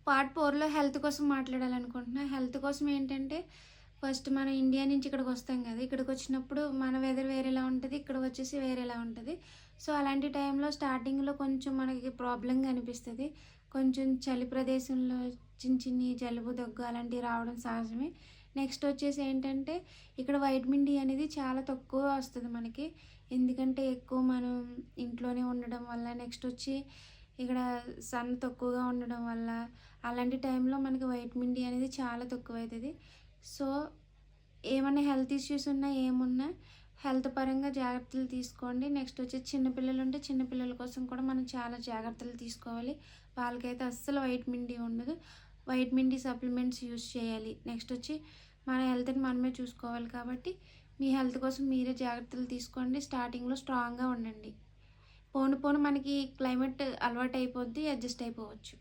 Part 4లో health కోసం మాట్లాడాలనుకుంటున్నా. Health కోసం ఏంటంటే, ఫస్ట్ మనం ఇండియా నుంచి ఇక్కడికొస్తాం కదా! ఇక్కడికొచ్చినప్పుడు మన వెదర్ వేరేలా ఉంటది. ఇక్కడికొచ్చేసి వేరేలా ఉంటది. సో, అలాంటి టైంలో స్టార్టింగ్‌లో కొంచెం మనకి ప్రాబ్లమ్‌గా అనిపిస్తది. కొంచెం చలి ప్రదేశంలో చిన్ని జలుబు, దగ్గు అలాంటివి రావడం సహజమే. నెక్స్ట్ వచ్చేసి ఏంటంటే, ఇక్కడ వైటమిన్ డి అనేది చాలా తక్కువ వస్తది మనకి. ఎందుకంటే, ఎక్కువ మనం ఇంట్లోనే ఉండడం వల్ల, నెక్స్ట్ వచ్చి ఇక్కడ సన్ తక్కువగా ఉండడం వల్ల, అలాంటి టైంలో మనకి వైటమిన్ డి అనేది చాలా తక్కువైతది. సో, ఏమన్నా హెల్త్ ఇష్యూస్ ఉన్నా, ఏమున్నా హెల్త్ పరంగా జాగ్రత్తలు తీసుకోండి. నెక్స్ట్ వచ్చేసి చిన్న పిల్లలుంటే చిన్న పిల్లల కోసం కూడా మనం చాలా జాగ్రత్తలు తీసుకోవాలి. వాళ్ళకైతే అస్సలు వైటమిన్ డి ఉండదు. వైటమిన్ డి సప్లిమెంట్స్ యూజ్ చేయాలి. నెక్స్ట్ వచ్చి మన హెల్త్‌ని మనమే చూసుకోవాలి కాబట్టి, మీ హెల్త్ కోసం మీరే జాగ్రత్తలు తీసుకోండి. స్టార్టింగ్‌లో స్ట్రాంగ్‌గా ఉండండి. పోను పోను మనకి క్లైమేట్ అలవాటయిపోద్ది. అడ్జస్ట్ అయిపోవచ్చు.